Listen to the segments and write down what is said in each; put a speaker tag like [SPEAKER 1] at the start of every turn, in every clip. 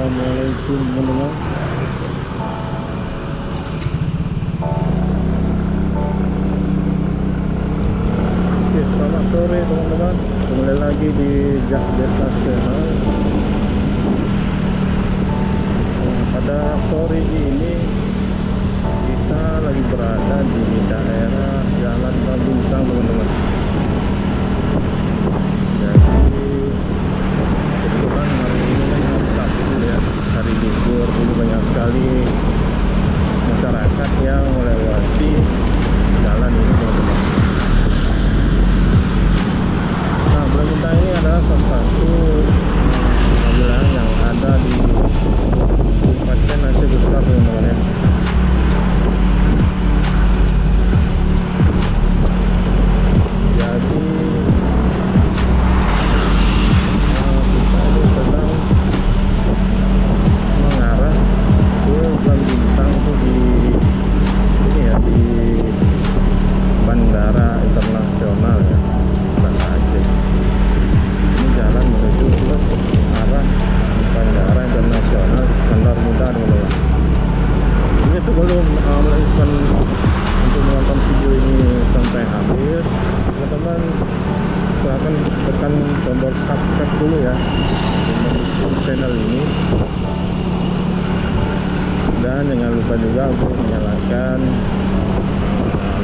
[SPEAKER 1] Assalamualaikum teman-teman. Oke, selamat sore teman-teman. Kembali lagi di Jakdes Nasional. Pada sore ini kita lagi berada di daerah Jalan Babintang teman-teman. Jadi kebetulan hari ini kan hari Sabtu ya, hari libur. Ini banyak sekali masyarakat yang melewati jalan ini teman-teman. Nah, Babintang ini adalah salah satu wilayah yang ada di Kabupaten Aceh Besar teman-teman ya. Jadi kita sedang mengarah ke Babintang itu di ini ya, di Bandara Internasional ya, Banda Aceh. Ini jalan menuju ke arah Bandara Internasional Iskandar Muda teman-teman. Ini sebelum melanjutkan untuk menonton video ini sampai habis, teman-teman silahkan tekan tombol subscribe dulu ya untuk channel ini, dan jangan lupa juga untuk menyalakan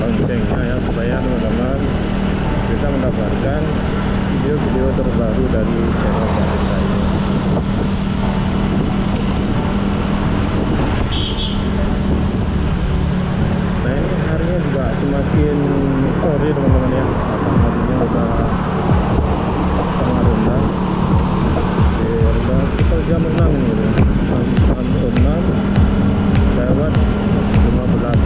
[SPEAKER 1] loncengnya ya, supaya teman-teman bisa mendapatkan video-video terbaru dari channel kita ini. Nah, ini harinya juga semakin sore teman-teman ya, mataharinya udah sangat rendah. Udah sekitar jam 6 gitu, jam 6 lewat 15.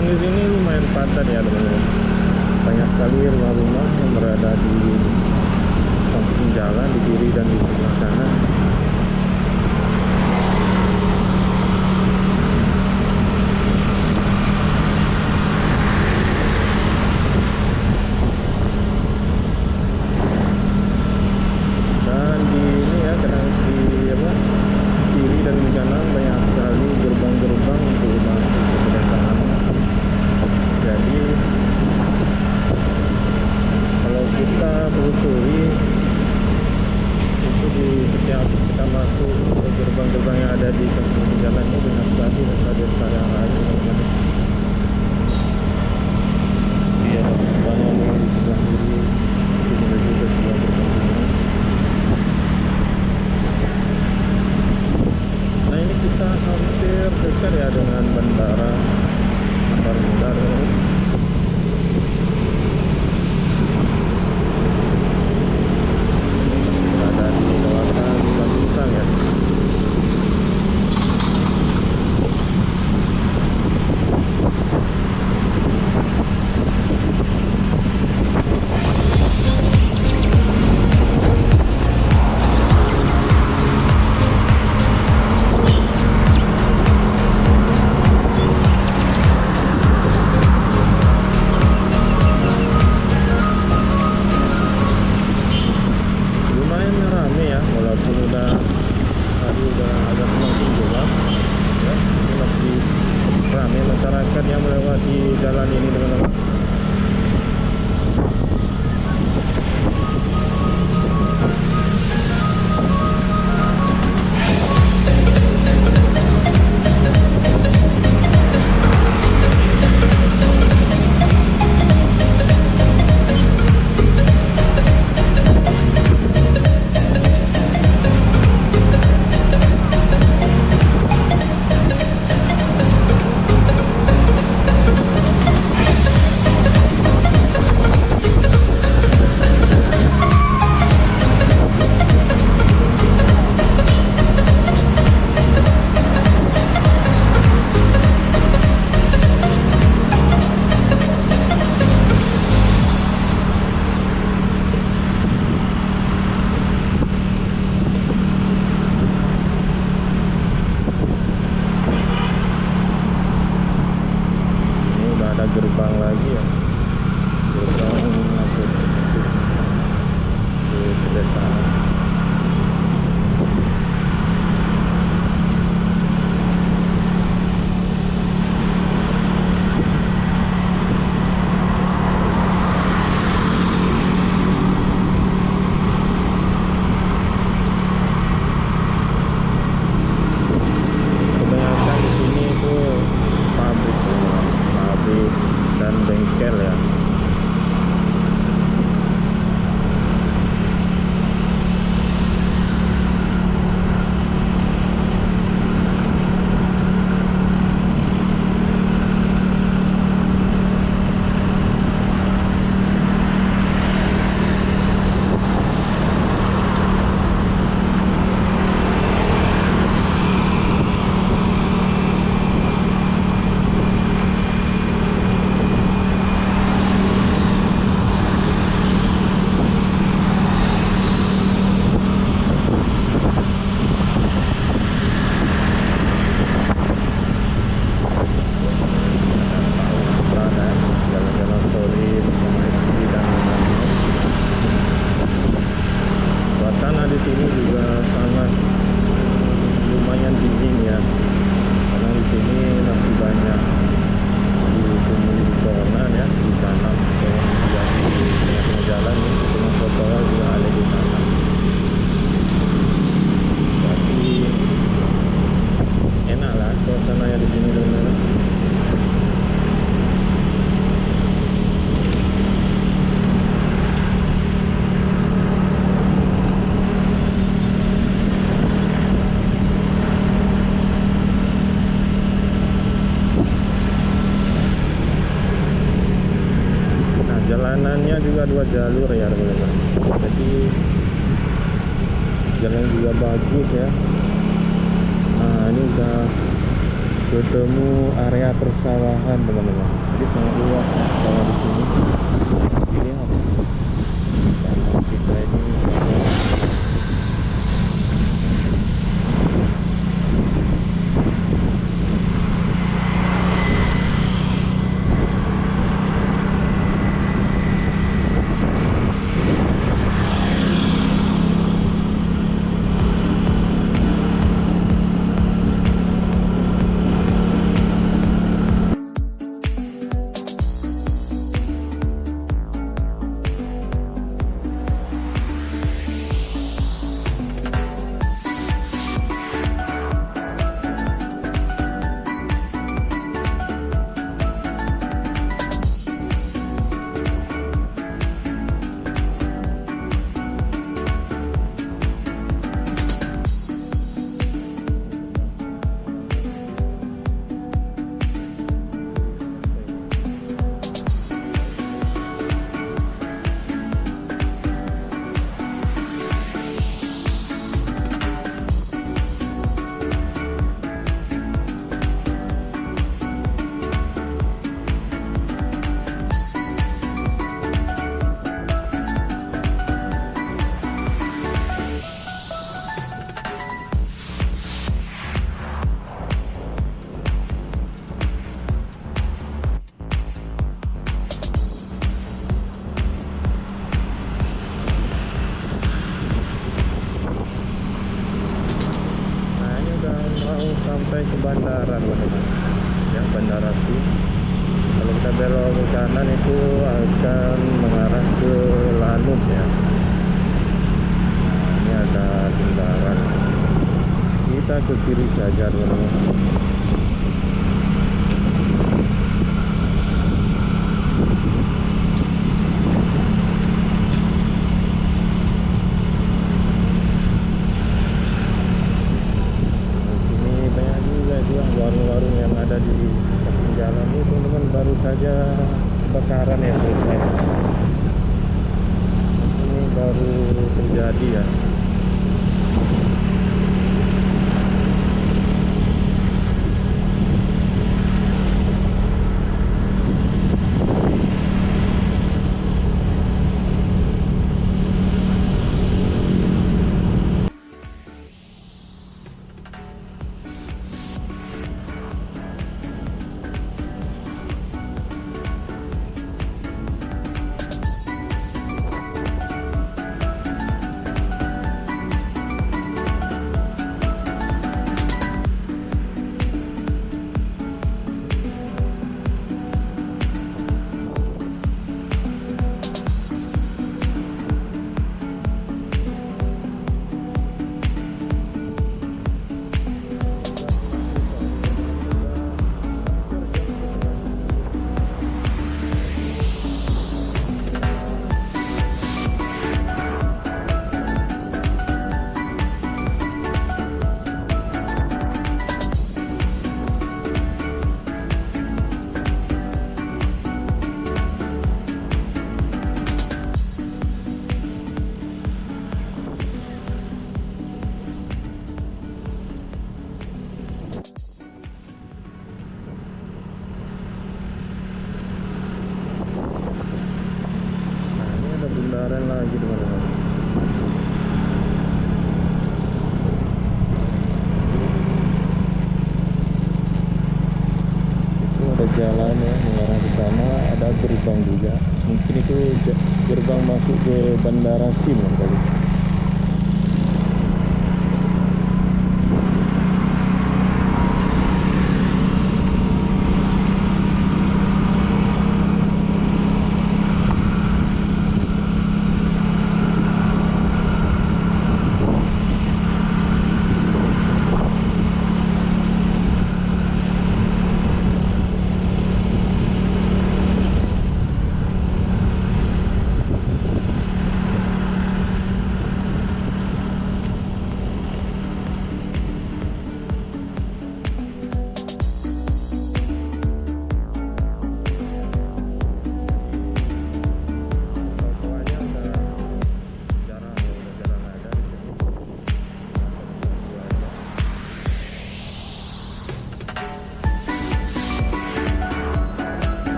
[SPEAKER 1] Di sini lumayan padat ya teman-teman. Banyak sekali rumah-rumah yang berada di samping jalan, di kiri dan di sebelah kanan. Dan di ini ya, kadang di kiri dan di kanan banyak sekali gerbang-gerbang untuk masuk ke pedesaan. Jadi kalau kita telusuri itu di setiap kita masuk ke gerbang-gerbang yang ada di samping jalan ini banyak sekali desa-desa yang lain teman-teman. Dia banyak di sebelah kiri, di menuju ke sebelah gerbang. Nah, ini kita hampir dekat ya dengan Bandara Iskandar Muda. Berada di kawasan Babintang ya. masyarakat yang melewati jalan ini teman-teman. juga 2 jalur ya teman-teman. Jadi jalan juga bagus ya. Nah ini udah ketemu area persawahan teman-teman. Jadi sangat luas ya sawah di sini. Ini tanah kita ini sawah. Sampai ke bandara teman-teman ya, Bandara SIM. Kalau kita belok ke kanan itu akan mengarah ke Lanut ya. Nah, ini ada kendaraan, kita ke kiri saja teman-teman. Warung-warung yang ada di samping jalan ini teman-teman baru saja kebakaran ya selesai. Ini baru terjadi ya. Bundaran lagi teman-teman. Itu ada jalan ya mengarah ke sana, ada gerbang juga. Mungkin itu gerbang masuk ke Bandara SIM kali.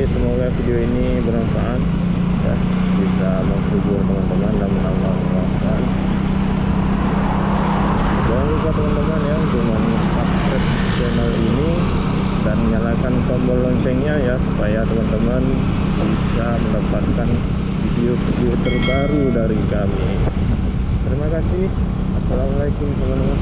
[SPEAKER 1] semoga video ini bermanfaat ya, bisa menghibur teman-teman dan menambah wawasan. Jangan lupa teman-teman ya untuk subscribe channel ini dan nyalakan tombol loncengnya ya, supaya teman-teman bisa mendapatkan video-video terbaru dari kami. Terima kasih. Assalamualaikum teman-teman.